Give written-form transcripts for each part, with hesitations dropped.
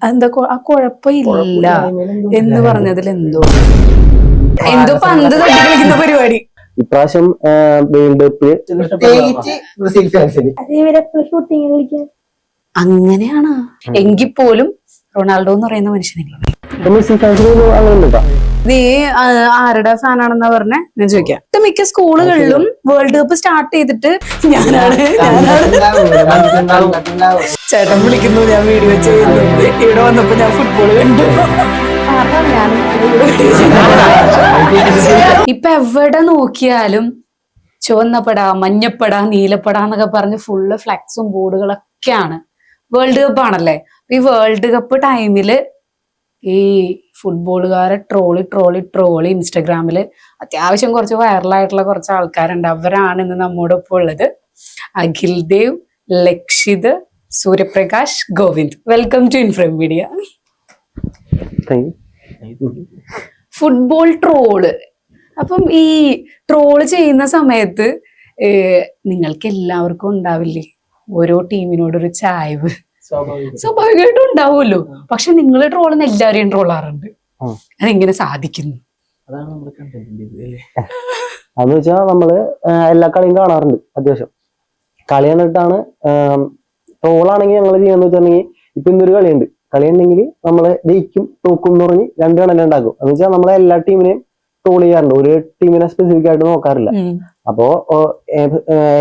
എന്താ ആ കുഴപ്പമില്ല എന്ന് പറഞ്ഞതിൽ എന്തോ പന്ത് തട്ടി കളിക്കുന്ന പരിപാടി. ഇപ്രാവശ്യം വേൾഡ് കപ്പ് ബ്രസീൽ ഫാൻസിന് അങ്ങനെയാണ്. എങ്കിൽ പോലും റൊണാൾഡോ എന്ന് പറയുന്ന മനുഷ്യനില്ല. മെസ്സി ഫാൻസിന് അങ്ങനെ നീ ആരുടെ ഫാനാണെന്നാ പറഞ്ഞേ? ഞാൻ ചോദിക്കാം. മിക്ക സ്കൂളുകളിലും വേൾഡ് കപ്പ് സ്റ്റാർട്ട് ചെയ്തിട്ട് ഞാനാണ് ചേട്ടൻ വിളിക്കുന്നു, ഞാൻ വീഡിയോ ചെയ്യുന്നു, ഇവിടെ വന്നപ്പോ ഞാൻ ഫുട്ബോൾ കണ്ടു. ഇപ്പൊ എവിടെ നോക്കിയാലും ചുവന്നപ്പട, മഞ്ഞപ്പട, നീലപ്പട എന്നൊക്കെ പറഞ്ഞ് ഫുള്ള് ഫ്ലെക്സും ബോർഡുകളൊക്കെയാണ്. വേൾഡ് കപ്പ് ആണല്ലേ. ഈ വേൾഡ് കപ്പ് ടൈമില് ഈ ഫുട്ബോളുകാരെ ട്രോളി ഇൻസ്റ്റഗ്രാമില് അത്യാവശ്യം കുറച്ച് വൈറലായിട്ടുള്ള കുറച്ച് ആൾക്കാരുണ്ട്. അവരാണ് ഇന്ന് നമ്മോടൊപ്പം ഉള്ളത്. Akhil Dev, Lakshith, Suryaprakash, Govind. Welcome to Infrom Media. Football troll. അപ്പം ഈ ട്രോള് ചെയ്യുന്ന സമയത്ത് നിങ്ങൾക്ക് എല്ലാവർക്കും ഉണ്ടാവില്ലേ ഓരോ ടീമിനോടൊരു ചായ്വ്? സ്വാഭാവികമായിട്ടും ഉണ്ടാവുമല്ലോ. പക്ഷെ നിങ്ങൾ ട്രോളുന്ന എല്ലാവരെയും ട്രോളാറുണ്ട്. അതെങ്ങനെ സാധിക്കുന്നു? അതെന്ന് വെച്ചാൽ നമ്മള് എല്ലാ കളിയും കാണാറുണ്ട്. അത്യാവശ്യം കളി കണ്ടിട്ടാണ് ട്രോളാണെങ്കിൽ ഞങ്ങൾ ചെയ്യാന്ന് വെച്ചിട്ടുണ്ടെങ്കിൽ ഇപ്പൊ ഇന്നൊരു കളി ഉണ്ടെങ്കിൽ നമ്മള് ജയിക്കും തോക്കും എന്ന് പറഞ്ഞ് 2 കളി ഉണ്ടാക്കും. എന്ന് വെച്ചാൽ നമ്മളെ എല്ലാ ടീമിനെയും ട്രോൾ ചെയ്യാറുണ്ട്, ഒരു ടീമിനെ സ്പെസിഫിക് ആയിട്ട് നോക്കാറില്ല. അപ്പോ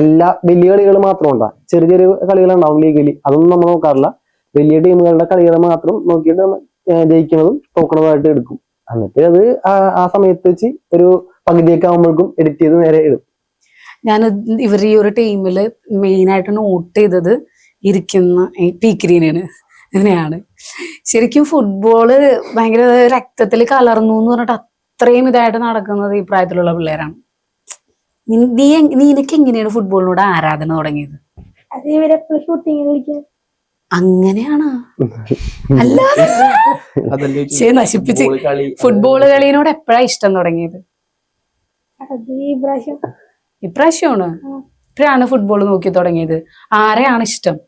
എല്ലാ വലിയ കളികൾ മാത്രം ഉണ്ടാകും, ചെറിയ ചെറിയ കളികളുണ്ടാവും ലീഗിൽ, അതൊന്നും നമ്മൾ നോക്കാറില്ല. വലിയ ടീമുകളുടെ കളികൾ മാത്രം നോക്കിയിട്ട് ജയിക്കുന്നതും തോക്കണതുമായിട്ട് എടുക്കും. എന്നിട്ട് അത് ആ സമയത്ത് വെച്ച് ഒരു പകുതിയൊക്കെ ആകുമ്പോഴേക്കും എഡിറ്റ് ചെയ്ത് നേരെ ഇടും. ഞാൻ ഇവർ ഈ ഒരു ടീമില് മെയിൻ ആയിട്ട് നോട്ട് ചെയ്തത് ഇരിക്കുന്ന പീക്രീനാണ്. അങ്ങനെയാണ് ശരിക്കും ഫുട്ബോള് ഭയങ്കര രക്തത്തിൽ കലർന്നു എന്ന് പറഞ്ഞിട്ട് അത്രയും ഇതായിട്ട് നടക്കുന്നത് ഈ പ്രായത്തിലുള്ള പിള്ളേരാണ്. നിനക്ക് എങ്ങനെയാണ് ഫുട്ബോളിനോട് ആരാധന തുടങ്ങിയത്? അങ്ങനെയാണ്, അല്ലാതെ നശിപ്പിച്ച്. ഫുട്ബോള് കളിയോട് എപ്പോഴാ ഇഷ്ടം തുടങ്ങിയത്? ഇപ്രാവശ്യമാണ്. ഇപ്പോഴാണ് ഫുട്ബോൾ നോക്കി തുടങ്ങിയത്. ആരെയാണ് ഇഷ്ടം?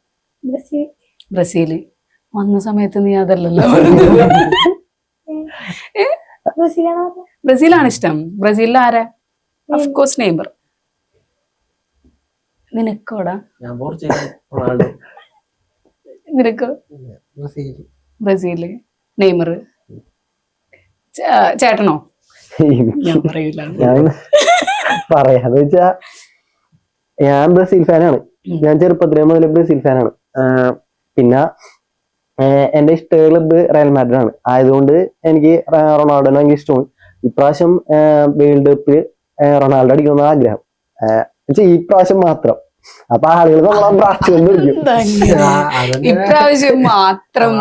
ബ്രസീല്. വന്ന സമയത്ത് നീ അതല്ലല്ലോ ബ്രസീലാണ് ഇഷ്ടം. ബ്രസീലിൽ ആരാ? Of course Neymar. നിനക്കോടാ? നിനക്കോ? Brazil, Neymar. ചേട്ടനോ? ഞാൻ പറയൂല. പറയാന്ന് വെച്ചാ ഞാൻ ബ്രസീൽ ഫാനാണ്. ഞാൻ ചെറുപ്പത്തിലേ മുതൽ ബ്രസീൽ ഫാനാണ്. പിന്നെ എന്റെ ഇഷ്ട ക്ലബ്ബ് റയൽ മാഡ്രിഡ് ആണ്. ആയതുകൊണ്ട് എനിക്ക് റൊണാൾഡോനെ ഭയങ്കര ഇഷ്ടമാണ്. ഇപ്രാവശ്യം വേൾഡ് കപ്പിൽ റൊണാൾഡോ അടിക്കണമെന്ന് ആഗ്രഹം. ഈ പ്രാവശ്യം മാത്രം. അപ്പൊ ആളുകൾ ഇപ്രാവശ്യം മാത്രം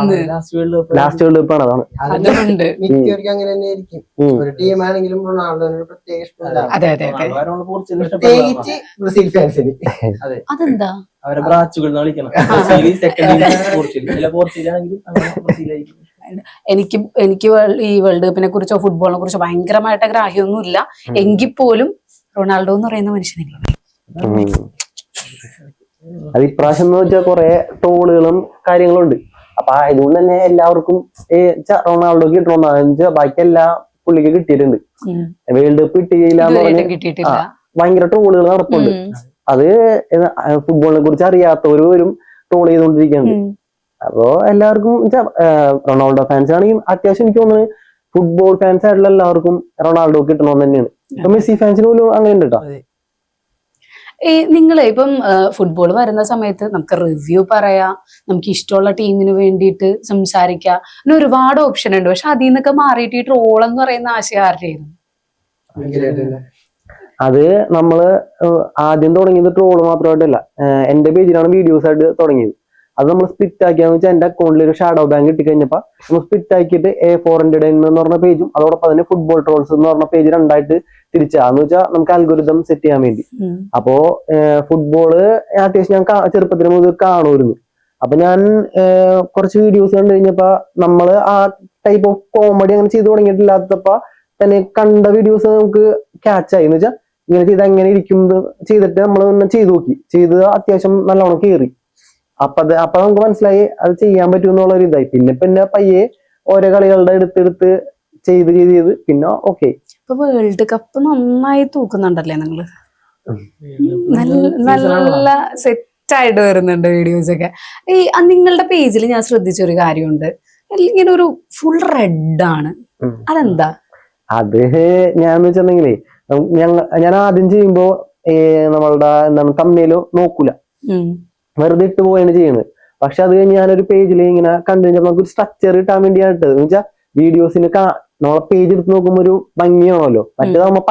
ലാസ്റ്റ് വേൾഡ് കപ്പ് ആണ്. അതാണ് മിക്കവർക്കും അങ്ങനെ തന്നെ ആയിരിക്കും. ഒരു ടീമാണെങ്കിലും റൊണാൾഡോന് പ്രത്യേക ഇഷ്ടമല്ല. ബ്രസീൽ ഫാൻസിന് അതെന്താ? അവരെ ബ്രാച്ചുകൾ കളിക്കണം. എനിക്ക് ഈ വേൾഡ് കപ്പിനെ കുറിച്ചോ ഫുട്ബോളിനെ കുറിച്ചോ ഭയങ്കരമായിട്ട് ഗ്രാഹ്യമൊന്നും ഇല്ല. എങ്കിൽ പോലും റൊണാൾഡോ എന്ന് പറയുന്ന മനുഷ്യനില്ല. അത് ഇപ്രാവശ്യം എന്ന് വെച്ചാൽ കുറെ ട്രോളുകളും കാര്യങ്ങളും ഉണ്ട്. അപ്പൊ അതുകൊണ്ട് തന്നെ എല്ലാവർക്കും റൊണാൾഡോ കിട്ടണമെന്ന് ബാക്കി എല്ലാ പുള്ളിക്ക് കിട്ടിയിട്ടുണ്ട്. വേൾഡ് കപ്പ് കിട്ടിയില്ല എന്ന് പറഞ്ഞ് ഭയങ്കര ട്രോളുകൾ നടപ്പുണ്ട്. അത് ഫുട്ബോളിനെ കുറിച്ച് അറിയാത്തവരും ട്രോൾ ചെയ്തുകൊണ്ടിരിക്കുന്നുണ്ട്. അപ്പോ എല്ലാവർക്കും റൊണാൾഡോ ഫാൻസ് ആണെങ്കിൽ അത്യാവശ്യം എനിക്ക് തോന്നുന്നത് ഫുട്ബോൾ ഫാൻസ് ആയിട്ടുള്ള എല്ലാവർക്കും റൊണാൾഡോ കിട്ടണമെന്ന് തന്നെയാണ്. ഇപ്പൊ മെസ്സി ഫാൻസിന് പോലും അങ്ങനെ ഉണ്ട് കേട്ടോ. നിങ്ങള് ഇപ്പം ഫുട്ബോൾ വരുന്ന സമയത്ത് നമുക്ക് റിവ്യൂ പറയാം, നമുക്ക് ഇഷ്ടമുള്ള ടീമിന് വേണ്ടിയിട്ട് സംസാരിക്കാം, അങ്ങനെ ഒരുപാട് ഓപ്ഷൻ ഉണ്ട്. പക്ഷെ അതിൽ നിന്നൊക്കെ മാറിയിട്ട് ഈ ട്രോൾ എന്ന് പറയുന്ന ആശയം ആരുടെയായിരുന്നു? അത് നമ്മള് ആദ്യം തുടങ്ങിയത് ട്രോള് മാത്രമായിട്ടല്ല, എന്റെ പേജിലാണ് വീഡിയോസ് ആയിട്ട് തുടങ്ങിയത്. അത് നമ്മൾ സ്പ്ലിറ്റ് ആക്കിയാന്ന് വെച്ചാൽ എന്റെ അക്കൗണ്ടിൽ ഒരു ഷാഡോ ബാങ്ക് കിട്ടിക്കഴിഞ്ഞപ്പോ നമ്മൾ സ്പ്ലിറ്റ് ആക്കിയിട്ട് A4 എന്ന് പറഞ്ഞ പേജും അതോടൊപ്പം തന്നെ ഫുട്ബോൾ ട്രോൾസ് എന്ന് പറഞ്ഞ പേജ് രണ്ടായിട്ട് തിരിച്ചാന്ന് വെച്ചാൽ നമുക്ക് അൽഗോരിതം സെറ്റ് ചെയ്യാൻ വേണ്ടി. അപ്പോ ഫുട്ബോള് അത്യാവശ്യം ഞാൻ ചെറുപ്പത്തിന് മുതൽ കാണുമായിരുന്നു. അപ്പൊ ഞാൻ കുറച്ച് വീഡിയോസ് കണ്ടു കഴിഞ്ഞപ്പോ നമ്മള് ആ ടൈപ്പ് ഓഫ് കോമഡി അങ്ങനെ ചെയ്തു തുടങ്ങിയിട്ടില്ലാത്തപ്പോ തന്നെ കണ്ട വീഡിയോസ് നമുക്ക് ക്യാച്ച് ആയി. എന്ന് വെച്ചാൽ ഇങ്ങനെ ചെയ്ത് എങ്ങനെ ഇരിക്കും ചെയ്തിട്ട് നമ്മൾ ചെയ്തു നോക്കി. ചെയ്ത് അത്യാവശ്യം നല്ലോണം കയറി. അപ്പൊ നമുക്ക് മനസ്സിലായി അത് ചെയ്യാൻ പറ്റും എന്നുള്ള ഒരു ഇതായി. പിന്നെ പയ്യെ ഓരോ കളികളുടെ എടുത്തെടുത്ത് ചെയ്ത് പിന്നെ ഓക്കെ. ഇപ്പൊ വേൾഡ് കപ്പ് നന്നായി തൂക്കുന്നുണ്ടല്ലേ നിങ്ങള്? നല്ല സെറ്റ് ആയിട്ട് വരുന്നുണ്ട് വീഡിയോസ് ഒക്കെ. ഈ നിങ്ങളുടെ പേജിൽ ഞാൻ ശ്രദ്ധിച്ചൊരു കാര്യമുണ്ട്, ഇങ്ങനെ ഒരു ഫുൾ റെഡ് ആണ്, അതെന്താ? അത് ഞാൻ വെച്ചിട്ടുണ്ടെങ്കിലേ ഞാൻ ആദ്യം ചെയ്യുമ്പോ നമ്മളുടെ എന്താണ് തമ്മിലോ നോക്കൂല, വെറുതെ ഇട്ട് പോയാണ് ചെയ്യുന്നത്. പക്ഷെ അത് കഴിഞ്ഞ് ഞാനൊരു പേജിൽ ഇങ്ങനെ കണ്ടു കഴിഞ്ഞാൽ നമുക്ക് ഒരു സ്ട്രക്ചർ കിട്ടാൻ വേണ്ടിയാണ് എന്ന് വെച്ചാൽ വീഡിയോസിന് നമ്മളെ പേജ് എടുത്ത് നോക്കുമ്പോ ഒരു ഭംഗിയാണല്ലോ. മറ്റേതാകുമ്പോ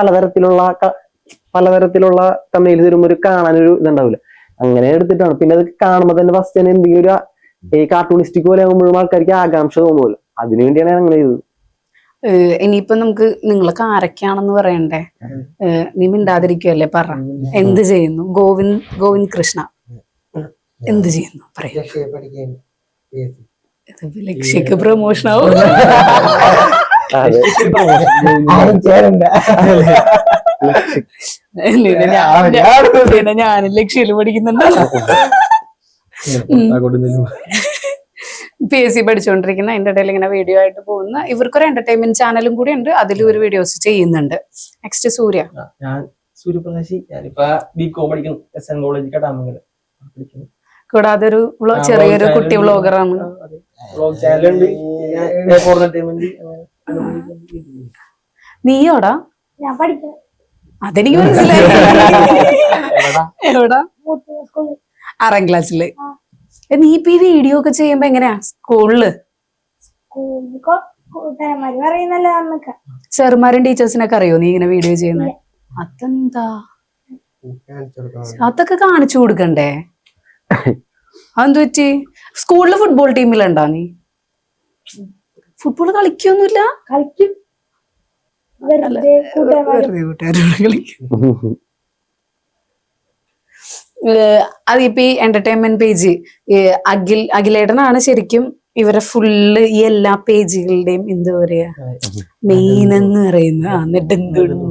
പലതരത്തിലുള്ള തമ്മിൽ തരുമ്പോ ഒരു കാണാനൊരു ഇതുണ്ടാവില്ല. അങ്ങനെ എടുത്തിട്ടാണ്. പിന്നെ അത് കാണുമ്പോ തന്നെ ഫസ്റ്റ് തന്നെ എന്തെങ്കിലും ഒരു കാർട്ടൂണിസ്റ്റിക് പോലെ ആകുമ്പോഴും ആൾക്കാർക്ക് ആകാംക്ഷ തോന്നുമല്ലോ. അതിനുവേണ്ടിയാണ് ഞാൻ അങ്ങനെ ചെയ്തത്. ഇനിയിപ്പൊ നമുക്ക് നിങ്ങളൊക്കെ ആരൊക്കെയാണെന്ന് പറയണ്ടേ? നീ മിണ്ടാതിരിക്കുവല്ലേ, പറ. എന്ത് ചെയ്യുന്നു? ഗോവിന്ദ് കൃഷ്ണ എന്ത് ചെയ്യുന്നു പറയാ. ലക്ഷ്യക്ക് പ്രമോഷൻ ആവും. ഞാനും ലക്ഷ്യയില് പഠിക്കുന്നുണ്ട്. PSC പഠിച്ചുകൊണ്ടിരിക്കുന്ന, അതിന്റെ ഇടയിൽ ഇങ്ങനെ വീഡിയോ ആയിട്ട് പോകുന്ന, ഇവർക്കൊരു എന്റർടൈൻമെന്റ് ചാനലും കൂടി ഉണ്ട്, അതിലും ഒരു വീഡിയോസ് ചെയ്യുന്നുണ്ട്. നെക്സ്റ്റ് സൂര്യ. ഞാൻ സൂര്യപ്രകാശ്, ഞാനിപ്പോ BCom പഠിക്കുന്നു, SN കോളേജ് കടാമംഗലം പഠിക്കുന്നു. കൂടാതെ ഒരു ചെറിയൊരു കുട്ടി വ്ളോഗറാണ്. വ്ളോഗ് ചാനലുണ്ട്. നീയോടാ? ഞാൻ പഠിക്കാം. അതെനിക്ക് മനസ്സിലായി. എവിടാ? 6ാം ക്ലാസ്സില്. നീ ഇപ്പൊ ഈ വീഡിയോ ഒക്കെ ചെയ്യുമ്പോ എങ്ങനെയാ സ്കൂളില്? കൂട്ടുകാരന്മാര് പറയുന്നല്ല. സാറുമാരും ടീച്ചേഴ്സിനൊക്കെ അറിയോ നീ ഇങ്ങനെ വീഡിയോ ചെയ്യുന്നത്? അതെന്താ? അതൊക്കെ കാണിച്ചു കൊടുക്കണ്ടേ? അതെന്തു പറ്റി? സ്കൂളില് ഫുട്ബോൾ ടീമിലുണ്ടാ നീ? ഫുട്ബോൾ കളിക്കൊന്നുമില്ല? കളിക്കും. കൂട്ടുകാരോട് കളിക്കും. അതിപ്പോ ഈ എന്റർടൈൻമെന്റ് പേജ് അഖിലേട്ടനാണ് ശരിക്കും ഇവരെ ഫുള്ള് ഈ എല്ലാ പേജുകളുടെയും എന്താ പറയാ മെയിൻ എന്ന് പറയുന്നത്. എന്നിട്ട്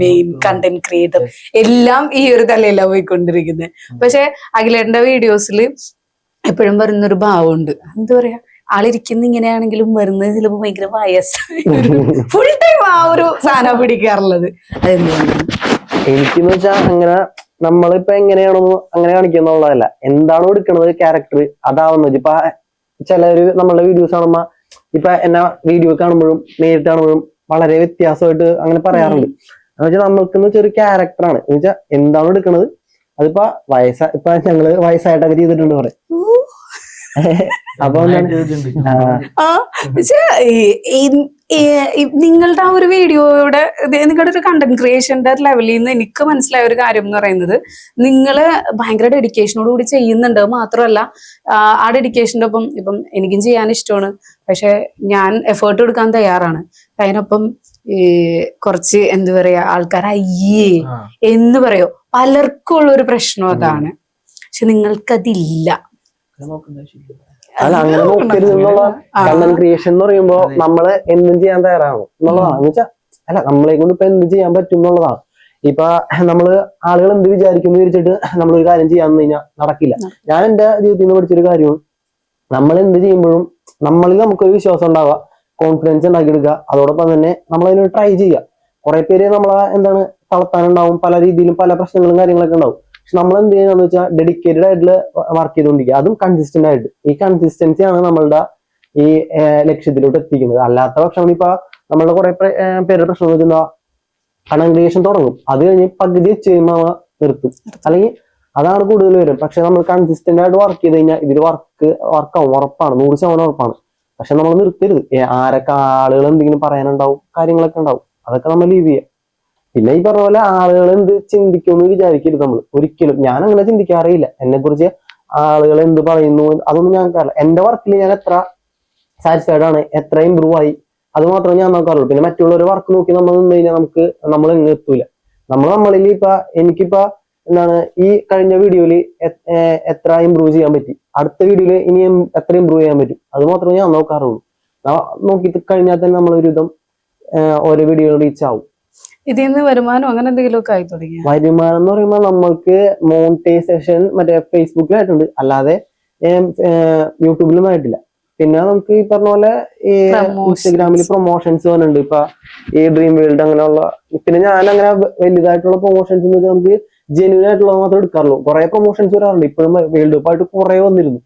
മെയിൻ കണ്ടന്റ് ക്രിയേറ്റർ എല്ലാം ഈ ഒരു തലയിലാ പോയിക്കൊണ്ടിരിക്കുന്നത്. പക്ഷെ അഖിലേട്ടന്റെ വീഡിയോസിൽ എപ്പോഴും വരുന്നൊരു ഭാവമുണ്ട്, എന്താ പറയാ, ആളിരിക്കുന്ന ഇങ്ങനെയാണെങ്കിലും വരുന്നത് ചിലപ്പോ ഭയങ്കര വയസ്സായി ഫുൾ ടൈം ആ ഒരു സാധനം പിടിക്കാറുള്ളത്. അതെന്തുകൊണ്ടാണ്? എനിക്കെന്ന് വെച്ചാൽ അങ്ങനെ നമ്മളിപ്പോ എങ്ങനെയാണോ അങ്ങനെ കാണിക്കുന്നുള്ളതല്ല, എന്താണോ എടുക്കുന്നത് ക്യാരക്ടർ അതാവുന്നത്. ഇപ്പൊ ചിലര് നമ്മളുടെ വീഡിയോസ് കാണുമ്പോ ഇപ്പൊ എന്നെ വീഡിയോ കാണുമ്പോഴും നേരിട്ട് കാണുമ്പോഴും വളരെ വ്യത്യാസമായിട്ട് അങ്ങനെ പറയാറുണ്ട്. എന്ന് വെച്ചാൽ നമ്മൾക്കെന്ന് വെച്ചാൽ ഒരു ക്യാരക്ടറാണ്. എന്ന് വെച്ചാൽ എന്താണോ എടുക്കുന്നത് അതിപ്പോ ഇപ്പൊ ഞങ്ങള് വയസ്സായിട്ടൊക്കെ ചെയ്തിട്ടുണ്ട് പറയും. അപ്പൊ നിങ്ങളുടെ ആ ഒരു വീഡിയോയുടെ നിങ്ങളുടെ ഒരു കണ്ടന്റ് ക്രിയേഷന്റെ ലെവലിൽ നിന്ന് എനിക്ക് മനസ്സിലായ ഒരു കാര്യം എന്ന് പറയുന്നത്, നിങ്ങള് ഭയങ്കര ഡെഡിക്കേഷനോട് കൂടി ചെയ്യുന്നുണ്ട്. മാത്രമല്ല ആ ഡെഡിക്കേഷന്റെ ഒപ്പം ഇപ്പം എനിക്കും ചെയ്യാൻ ഇഷ്ടമാണ്, പക്ഷെ ഞാൻ എഫേർട്ട് എടുക്കാൻ തയ്യാറാണ്. അതിനൊപ്പം കുറച്ച് എന്താ പറയാ ആൾക്കാർ അയ്യേ എന്ന് പറയോ, പലർക്കും ഉള്ള ഒരു പ്രശ്നം അതാണ്. പക്ഷെ നിങ്ങൾക്കതില്ല. അല്ല, അങ്ങനെ നോക്കരുത് എന്നുള്ള കണ്ടന്റ് ക്രിയേഷൻ എന്ന് പറയുമ്പോ നമ്മള് എന്തും ചെയ്യാൻ തയ്യാറാണ് എന്നുള്ളതാണ്. എന്ന് വെച്ചാൽ അല്ല, നമ്മളെ കൊണ്ട് ഇപ്പൊ എന്ത് ചെയ്യാൻ പറ്റും എന്നുള്ളതാണ്. ഇപ്പൊ നമ്മള് ആളുകൾ എന്ത് വിചാരിക്കുന്നു വിചാരിച്ചിട്ട് നമ്മളൊരു കാര്യം ചെയ്യാന്ന് കഴിഞ്ഞാൽ നടക്കില്ല. ഞാൻ എന്റെ ജീവിതത്തിൽ നിന്ന് പഠിച്ചൊരു കാര്യമാണ്, നമ്മൾ എന്ത് ചെയ്യുമ്പോഴും നമ്മളിൽ നമുക്കൊരു വിശ്വാസം ഉണ്ടാവുക, കോൺഫിഡൻസ് ഉണ്ടാക്കിയെടുക്കുക. അതോടൊപ്പം തന്നെ നമ്മളതിനൊരു ട്രൈ ചെയ്യുക. കുറെ പേര് നമ്മളെ എന്താണ് തളർത്താനുണ്ടാവും, പല രീതിയിലും പല പ്രശ്നങ്ങളും കാര്യങ്ങളൊക്കെ ഉണ്ടാവും. പക്ഷെ നമ്മൾ എന്ത് ചെയ്യുകയെന്ന് വെച്ചാൽ ഡെഡിക്കേറ്റഡ് ആയിട്ടുള്ള വർക്ക് ചെയ്തുകൊണ്ടിരിക്കുക, അതും കൺസിസ്റ്റന്റ് ആയിട്ട്. ഈ കൺസിസ്റ്റൻസിയാണ് നമ്മളുടെ ഈ ലക്ഷ്യത്തിലോട്ട് എത്തിക്കുന്നത്. അല്ലാത്ത പക്ഷം ഇപ്പൊ നമ്മളുടെ കുറെ പേരുടെ പ്രശ്നം എന്ന് വെച്ചാൽ കണ്ടന്റ് ക്രിയേഷൻ തുടങ്ങും, അത് കഴിഞ്ഞ് പകുതി വെച്ച് കഴിയുമ്പോൾ നിർത്തും, അല്ലെങ്കിൽ അതാണ് കൂടുതൽ വരും. പക്ഷെ നമ്മൾ കൺസിസ്റ്റന്റ് ആയിട്ട് വർക്ക് ചെയ്ത് കഴിഞ്ഞാൽ ഇതിൽ വർക്കാവും, ഉറപ്പാണ്, 100% ഉറപ്പാണ്. പക്ഷെ നമ്മൾ നിർത്തരുത്. ആരൊക്കെ ആളുകൾ എന്തെങ്കിലും പറയാനുണ്ടാവും, കാര്യങ്ങളൊക്കെ ഉണ്ടാവും, അതൊക്കെ നമ്മൾ ലീവ് ചെയ്യാം. പിന്നെ ഈ പറഞ്ഞ പോലെ ആളുകൾ എന്ത് ചിന്തിക്കുമെന്ന് വിചാരിക്കരുത് നമ്മൾ ഒരിക്കലും. ഞാൻ അങ്ങനെ ചിന്തിക്കാറില്ല. എന്നെ കുറിച്ച് ആളുകൾ എന്ത് പറയുന്നു അതൊന്നും ഞങ്ങൾക്കറിയില്ല. എന്റെ വർക്കിൽ ഞാൻ എത്ര സാറ്റിസ്ഫൈഡ് ആണ്, എത്ര ഇമ്പ്രൂവ് ആയി, അത് മാത്രമേ ഞാൻ നോക്കാറുള്ളൂ. പിന്നെ മറ്റുള്ളവരുടെ വർക്ക് നോക്കി നമ്മൾ നിന്ന് കഴിഞ്ഞാൽ നമ്മൾ എങ്ങും എത്തൂല. നമ്മളിൽ ഇപ്പൊ എനിക്കിപ്പോ എന്താണ് ഈ കഴിഞ്ഞ വീഡിയോയില് എത്ര ഇമ്പ്രൂവ് ചെയ്യാൻ പറ്റി, അടുത്ത വീഡിയോയില് ഇനി എത്ര ഇമ്പ്രൂവ് ചെയ്യാൻ പറ്റും, അത് മാത്രമേ ഞാൻ നോക്കാറുള്ളൂ. നോക്കി കഴിഞ്ഞാൽ തന്നെ നമ്മൾ ഒരുവിധം ഓരോ വീഡിയോ റീച്ച് ആവും. ഇതിൽ നിന്ന് വരുമാനം അങ്ങനെ എന്തെങ്കിലും ഒക്കെ ആയി തുടങ്ങി? വരുമാനം എന്ന് പറയുമ്പോൾ നമ്മൾക്ക് മോണിറ്റൈസേഷൻ മറ്റേ ഫേസ്ബുക്കിലായിട്ടുണ്ട്. അല്ലാതെ യൂട്യൂബിലൊന്നും ആയിട്ടില്ല. പിന്നെ നമുക്ക് ഈ പറഞ്ഞ പോലെ ഈ ഇൻസ്റ്റഗ്രാമിൽ പ്രൊമോഷൻസ് വന്നിട്ടുണ്ട്. ഇപ്പൊ ഈ ഡ്രീം വേൾഡ് അങ്ങനെയുള്ള. പിന്നെ ഞാൻ അങ്ങനെ വലുതായിട്ടുള്ള പ്രൊമോഷൻസ് നമുക്ക് ജെന്യൂൻ ആയിട്ടുള്ളത് മാത്രമേ എടുക്കാറുള്ളൂ. കുറെ പ്രൊമോഷൻസ് വരാറുണ്ട്. ഇപ്പോഴും വേൾഡ് കപ്പ് ആയിട്ട് കുറെ വന്നിരുന്നു.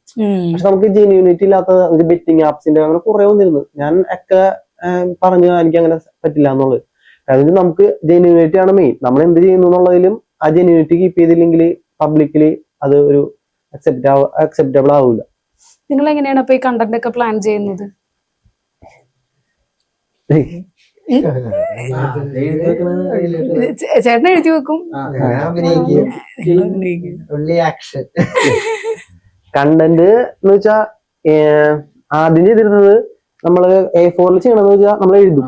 പക്ഷെ നമുക്ക് ജെന്യൂനിറ്റി ഇല്ലാത്ത ബെറ്റിംഗ് ആപ്സിന്റെ അങ്ങനെ കുറെ വന്നിരുന്നു. ഞാൻ ഒക്കെ പറഞ്ഞു എനിക്ക് അങ്ങനെ പറ്റില്ല എന്നുള്ളത്. അതായത് നമുക്ക് ജെന്യൂനിറ്റി ആണ് മെയിൻ. നമ്മൾ എന്ത് ചെയ്യുന്നു എന്നുള്ളതിലും ആ ജെന്യൂനിറ്റി കീപ്പ് ചെയ്തില്ലെങ്കിൽ പബ്ലിക്കലി അത് ഒരു അക്സെപ്റ്റബിൾ ആവില്ല. നിങ്ങൾ എങ്ങനെയാണ് അപ്പൊ ഈ കണ്ടന്റ് ഒക്കെ പ്ലാൻ ചെയ്യുന്നത്? ചേട്ടൻ എഴുതി വെക്കും, ആക്ഷൻ കണ്ടന്റ് എന്ന് വെച്ചാ ആദ്യം ചെയ്തിരുന്നത് നമ്മള് A4 ചെയ്യണമെന്ന് വെച്ചാൽ നമ്മൾ എഴുതും.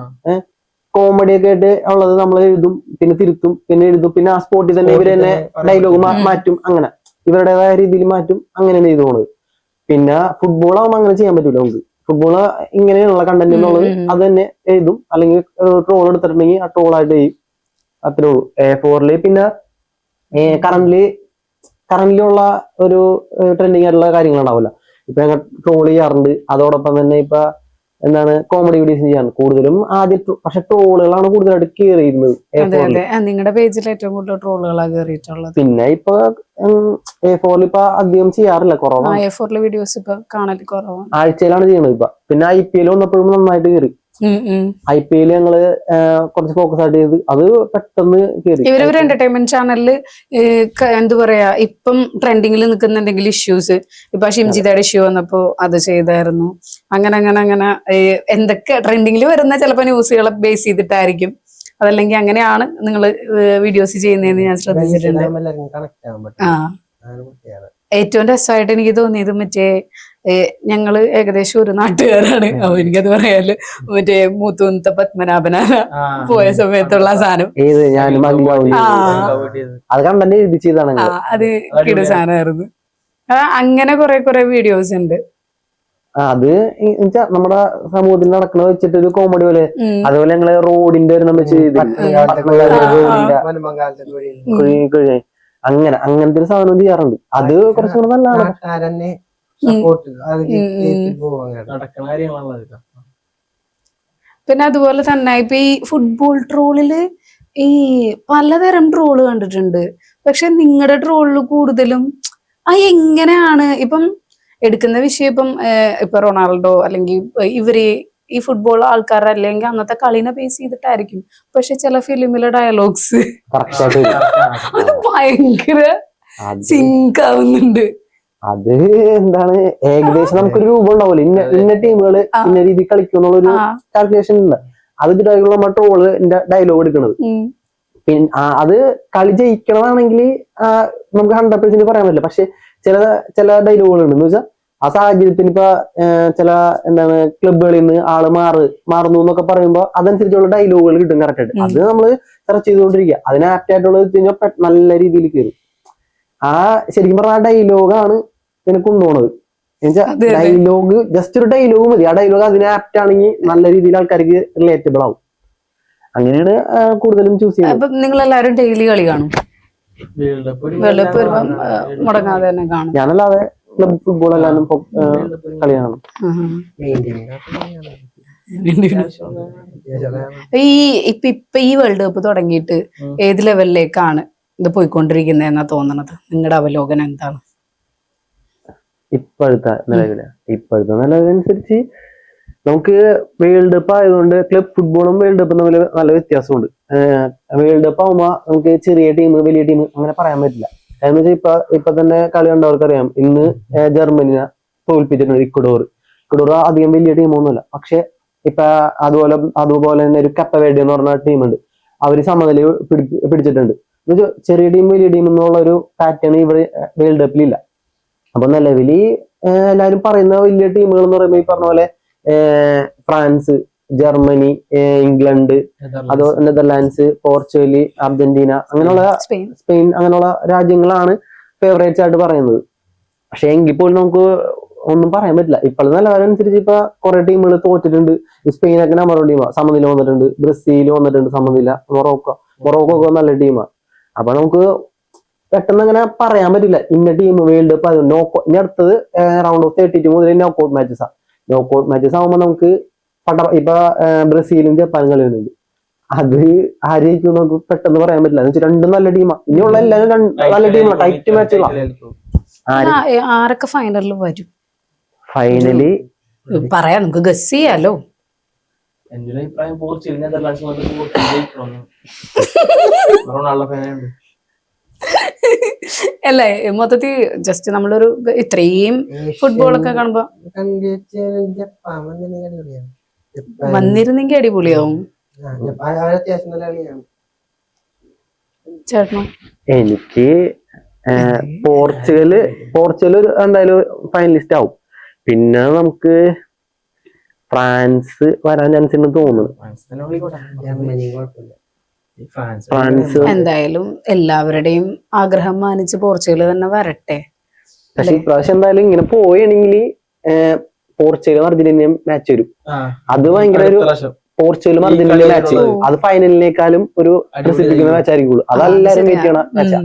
കോമഡി ഒക്കെ ആയിട്ട് ഉള്ളത് നമ്മൾ എഴുതും, പിന്നെ തിരുത്തും, പിന്നെ എഴുതും, പിന്നെ ആ സ്പോട്ടിൽ തന്നെ ഇവര് തന്നെ ഡയലോഗ് മാറ്റും. അങ്ങനെ ഇവരുടേതായ രീതിയിൽ മാറ്റും. അങ്ങനെയാണ് ചെയ്തു പോണത്. പിന്നെ ഫുട്ബോൾ ആവുമ്പോൾ അങ്ങനെ ചെയ്യാൻ പറ്റൂല. നമുക്ക് ഫുട്ബോൾ ഇങ്ങനെയുള്ള കണ്ടന്റ് എന്നുള്ളത് അത് തന്നെ എഴുതും. അല്ലെങ്കിൽ ട്രോൾ എടുത്തിട്ടുണ്ടെങ്കിൽ ആ ട്രോളായിട്ട് ചെയ്യും. അത്രേ ഉള്ളൂ. A4 പിന്നെ കറന്റ്ലി ഉള്ള ഒരു ട്രെൻഡിങ് ആയിട്ടുള്ള കാര്യങ്ങൾ ഉണ്ടാവില്ല. ഇപ്പൊ ഞങ്ങൾ ട്രോൾ ചെയ്യാറുണ്ട്. അതോടൊപ്പം തന്നെ ഇപ്പൊ എന്താണ് കോമഡി വീഡിയോസ് ചെയ്യാറുണ്ട് കൂടുതലും. ആദ്യം പക്ഷെ ട്രോളുകളാണ് കൂടുതലായിട്ട് കയറിയിരുന്നത് A4. നിങ്ങളുടെ പേജിൽ ഏറ്റവും കൂടുതൽ ട്രോളുകളാണ് കയറിയിട്ടുള്ളത്. പിന്നെ ഇപ്പൊ A4 ഇപ്പൊ അധികം ചെയ്യാറില്ല, കുറവാണ്. A4 വീഡിയോസ് ഇപ്പൊ കാണല് കുറവാണ്. ആഴ്ചയിലാണ് ചെയ്യണത് ഇപ്പൊ. പിന്നെ IPL വന്നപ്പോഴും നന്നായിട്ട് കയറി. IPL ഞങ്ങള് കുറച്ച് ഫോക്കസ് ആയിട്ട് ചെയ്ത് അത് പെട്ടെന്ന് കയറി. ഇവരൊരു എന്റർടൈൻമെന്റ് ചാനലില് എന്താ പറയാ, ഇപ്പം ട്രെൻഡിങ്ങിൽ നിൽക്കുന്ന എന്തെങ്കിലും ഇഷ്യൂസ്, ഇപ്പൊ ഷിംജിതയുടെ ഇഷ്യൂ വന്നപ്പോ അത് ചെയ്തായിരുന്നു. അങ്ങനെ എന്തൊക്കെ ട്രെൻഡിങ്ങിൽ വരുന്ന ചിലപ്പോ ന്യൂസുകളെ ബേസ് ചെയ്തിട്ടായിരിക്കും. അതല്ലെങ്കിൽ അങ്ങനെയാണ് നിങ്ങൾ വീഡിയോസ് ചെയ്യുന്നതെന്ന് ഞാൻ ശ്രദ്ധിച്ചിട്ടുണ്ട്. ഏറ്റവും രസമായിട്ട് എനിക്ക് തോന്നിയത് മറ്റേ ഞങ്ങള് ഏകദേശം ഒരു നാട്ടുകാരാണ്. അപ്പൊ എനിക്കത് പറയാല് മറ്റേ മൂത്തുന്ത പത്മനാഭനാണ് പോയ സമയത്തുള്ള സാധനം. അത് കിട സാധനമായിരുന്നു. അങ്ങനെ കുറെ വീഡിയോസ് ഉണ്ട്. അത് നമ്മുടെ സമൂഹത്തിൽ നടക്കണ വെച്ചിട്ട് ഒരു കോമഡി പോലെ. അതുപോലെ ഞങ്ങള് റോഡിന്റെ ഒരു നമ്മൾ അങ്ങനത്തെ ഒരു സാധനം ചെയ്യാറുണ്ട്. അത് കുറച്ചുകൂടെ നല്ലതാണ്. പിന്നെ അതുപോലെ തന്നെ ഇപ്പൊ ഈ ഫുട്ബോൾ ട്രോളില് ഈ പലതരം ട്രോള് കണ്ടിട്ടുണ്ട്. പക്ഷെ നിങ്ങളുടെ ട്രോളില് കൂടുതലും എങ്ങനെയാണ് ഇപ്പം എടുക്കുന്ന വിഷയം? ഇപ്പൊ റൊണാൾഡോ അല്ലെങ്കിൽ ഇവര് ഈ ഫുട്ബോൾ ആൾക്കാർ അല്ലെങ്കിൽ അന്നത്തെ കളിനെ ബേസ് ചെയ്തിട്ടായിരിക്കും. പക്ഷെ ചില ഫിലിമിലെ ഡയലോഗ്സ് അത് ഭയങ്കര സിങ്ക് ആവുന്നുണ്ട്. അത് എന്താണ്, ഏകദേശം നമുക്കൊരു രൂപം ഉണ്ടാവില്ല. ഇന്ന ടീമുകള് ഇന്ന രീതിയിൽ കളിക്കും എന്നുള്ളൊരു കാൽക്കുലേഷൻ ഉണ്ട്. അത് ഇതായിട്ടുള്ള നമ്മൾ ട്രോളിന്റെ ഡയലോഗ് എടുക്കുന്നത്. പിന്നെ അത് കളി ജയിക്കണതാണെങ്കിൽ നമുക്ക് 100% പറയാൻ പറ്റില്ല. പക്ഷെ ചില ഡയലോഗുകളുണ്ട് എന്ന് വെച്ചാൽ ആ സാഹചര്യത്തിന് ഇപ്പൊ ചില എന്താണ് ക്ലബുകളിൽ നിന്ന് ആള് മാറുന്നു എന്നൊക്കെ പറയുമ്പോ അതനുസരിച്ചുള്ള ഡയലോഗുകൾ കിട്ടും കറക്റ്റ് ആയിട്ട്. അത് നമ്മള് സെർച്ച് ചെയ്തുകൊണ്ടിരിക്കുക. അതിന് ആപ്റ്റ് ആയിട്ടുള്ളത് കഴിഞ്ഞാൽ നല്ല രീതിയിൽ കയറും. ശരിക്കും പറഞ്ഞാൽ ആ ഡയലോഗാണ് ഇതിനെ കൊണ്ടുപോണത്. ഡയലോഗ് ജസ്റ്റ് ഒരു ഡയലോഗ് മതി. ആ ഡയലോഗ് അതിന് ആപ്റ്റ് ആണെങ്കിൽ നല്ല രീതിയിൽ ആൾക്കാർക്ക് റിലേറ്റബിൾ ആവും. അങ്ങനെയാണ് കൂടുതലും ചൂസ് ചെയ്യുന്നത്. നിങ്ങൾ എല്ലാവരും ഡെയിലി കളി കാണും? വേൾഡ് കപ്പ് വരുമ്പം മുടങ്ങാതെ തന്നെ കാണും. ഞാനല്ലാതെ ക്ലബ് ഫുട്ബോൾ എല്ലാവരും കളി കാണും. ഇപ്പൊ ഈ വേൾഡ് കപ്പ് തുടങ്ങിയിട്ട് ഏത് ലെവലിലേക്കാണ് ഇത് പോയിക്കൊണ്ടിരിക്കുന്നത് എന്നാ തോന്നണത്? നിങ്ങളുടെ അവലോകനം എന്താണ്? ഇപ്പോഴത്തെ നിലവിലനുസരിച്ച് നമുക്ക് വേൾഡ് കപ്പ് ആയതുകൊണ്ട് ക്ലബ് ഫുട്ബോളും വേൾഡ് കപ്പും തമ്മിൽ നല്ല വ്യത്യാസമുണ്ട്. വേൾഡ് കപ്പ് ആവുമ്പോ നമുക്ക് ചെറിയ ടീം വലിയ ടീം അങ്ങനെ പറയാൻ പറ്റില്ല. എന്ന് വെച്ചാൽ ഇപ്പൊ തന്നെ കളി കണ്ടവർക്കറിയാം. ഇന്ന് ജർമ്മനിനെ തോൽപ്പിച്ചിട്ടുണ്ട് ഇക്വഡോർ അധികം വലിയ ടീമൊന്നുമല്ല. പക്ഷെ ഇപ്പൊ അതുപോലെ തന്നെ ഒരു കപ്പവേർഡി എന്ന് പറഞ്ഞ ടീമുണ്ട്. അവര് സമനില പിടിച്ചിട്ടുണ്ട്. ചെറിയ ടീം വലിയ ടീം എന്നുള്ള ഒരു പാറ്റേൺ ഇവിടെ വേൾഡ് കപ്പിലില്ല. അപ്പൊ നിലവിൽ എല്ലാവരും പറയുന്ന വലിയ ടീമുകൾ എന്ന് പറയുമ്പോൾ ഈ പറഞ്ഞ പോലെ France, Germany, England, Netherlands, Portugal, Argentina, അങ്ങനെയുള്ള സ്പെയിൻ അങ്ങനെയുള്ള രാജ്യങ്ങളാണ് ഫേവറേറ്റ്സ് ആയിട്ട് പറയുന്നത്. പക്ഷെ എങ്കിൽ പോലും നമുക്ക് ഒന്നും പറയാൻ പറ്റില്ല. ഇപ്പോഴത്തെ നിലവാരം അനുസരിച്ച് ഇപ്പൊ കുറെ ടീമുകൾ തോറ്റിട്ടുണ്ട്. സ്പെയിനൊക്കെ നമ്പർ ടീമാണ്, സമനില വന്നിട്ടുണ്ട്. ബ്രസീൽ വന്നിട്ടുണ്ട് സമനില. മൊറോക്കോ ഒക്കെ നല്ല ടീമാണ്. അപ്പൊ നമുക്ക് പെട്ടെന്ന് അങ്ങനെ പറയാൻ പറ്റില്ല ഇന്ന ടീം വേൾഡ് കപ്പ് അത് ഇനി അടുത്തത് റൗണ്ട് ഓഫ് 32 മുതൽ നോക്കൗട്ട് മാച്ചസ് ആണ്. നോക്കൗട്ട് മാച്ചസ് ആകുമ്പോൾ നമുക്ക് ഇപ്പൊ ബ്രസീലും ജപ്പാനും കളി വരുന്നുണ്ട്. അത് ആരെയും നമുക്ക് പെട്ടെന്ന് പറയാൻ പറ്റില്ല. എന്ന് വെച്ചാൽ രണ്ടും നല്ല ടീമാണ്. ഇനിയുള്ള എല്ലാവരും നല്ല ടീമാണ്. ടൈറ്റ് മാച്ചുകളാണ്. ആരൊക്കെ ഫൈനലിൽ വരും? ഫൈനലി പറയാം, നമുക്ക് ഗസ് ചെയ്യാലോ. എന്റെ ഒരു അഭിപ്രായം പോർച്ചുഗൽ നെതർലാൻഡ്സ് റൊണാൾഡോ ഫാനുണ്ട്. അല്ലേ, മൊത്തത്തിൽ ജസ്റ്റ് നമ്മളൊരു ഇത്രയും ഫുട്ബോൾ ഒക്കെ കാണുമ്പോ ജപ്പാൻ വന്നിരുന്നെങ്കിൽ അടിപൊളിയാണ്. വന്നിരുന്നെങ്കിൽ അടിപൊളിയാവും. ജപ്പാൻ അത്യാവശ്യം നല്ല കളിയാണ്. ചേട്ടനോ? എനിക്ക് പോർച്ചുഗൽ എന്തായാലും ഫൈനലിസ്റ്റ് ആവും. പിന്നെ നമുക്ക് ഫ്രാൻസ് വരാൻ ചാൻസ് ഉണ്ടെന്ന് തോന്നുന്നു. ജർമ്മനിയും കുഴപ്പമില്ല. ഫ്രാൻസ് എന്തായാലും എല്ലാവരുടെയും ആഗ്രഹം മാനിച്ച് പോർച്ചുഗൽ തന്നെ വരട്ടെ. പക്ഷെ ഇപ്രാവശ്യം എന്തായാലും ഇങ്ങനെ പോവുകയാണെങ്കിൽ പോർച്ചുഗലും അർജന്റീനയും മാച്ച് വരും. അത് ഭയങ്കര ഒരു പോർച്ചുഗലും അർജന്റീനയും മാച്ച്, അത് ഫൈനലിനേക്കാളും ഒരു രസിപ്പിക്കുന്ന മാച്ച് ആയിരിക്കുള്ളൂ. അതെല്ലാരും വെയിറ്റ് ചെയ്യണ മാച്ചാ.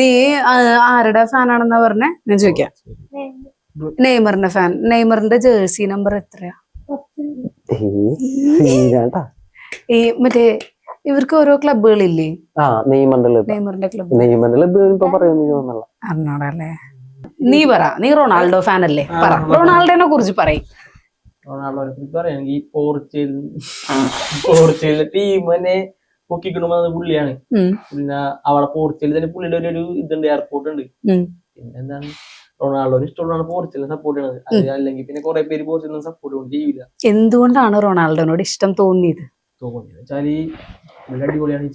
നീ ആരുടെ ഫാനാണെന്നാ പറഞ്ഞേ? ഞാൻ ചോദിക്കാം. നെയ്മറിന്റെ ഫാൻ. നെയ്മറിന്റെ ജേഴ്സി നമ്പർ എത്രയാ? ഈ മറ്റേ ഇവർക്ക് ഓരോ ക്ലബുകളില്ലേ? നെയ്മറിന്റെ ക്ലബ് അറിഞ്ഞോടല്ലേ? നീ പറ, നീ റൊണാൾഡോ ഫാൻ അല്ലേ? പറ, റൊണാൾഡോനെ കുറിച്ച് പറയും. റൊണാൾഡോനെ കുറിച്ച് പറയുകയാണെങ്കിൽ പോർച്ചുഗലിലെ ടീമിനെ പൊക്കിക്കൊണ്ടുവന്നത് പുള്ളിയാണ്. പിന്നെ അവിടെ പോർച്ചുഗലിൽ തന്നെ പുള്ളിയുടെ ഒരു ഇതുണ്ട്, എയർപോർട്ട് ഉണ്ട്. പിന്നെ എന്താണ്, റൊണാൾഡോന് ഇഷ്ടമുള്ളതാണ് പോർച്ചുഗലിനെ സപ്പോർട്ട് ചെയ്യണത്. അത് അല്ലെങ്കിൽ പിന്നെ കുറെ പേര് പോർച്ചുഗലിനെ സപ്പോർട്ട് കൊണ്ട് ചെയ്യില്ല. എന്തുകൊണ്ടാണ് റൊണാൾഡോനോട് ഇഷ്ടം തോന്നിയത്? വെച്ചാല് പുള്ളി അടിപൊളിയാണ്.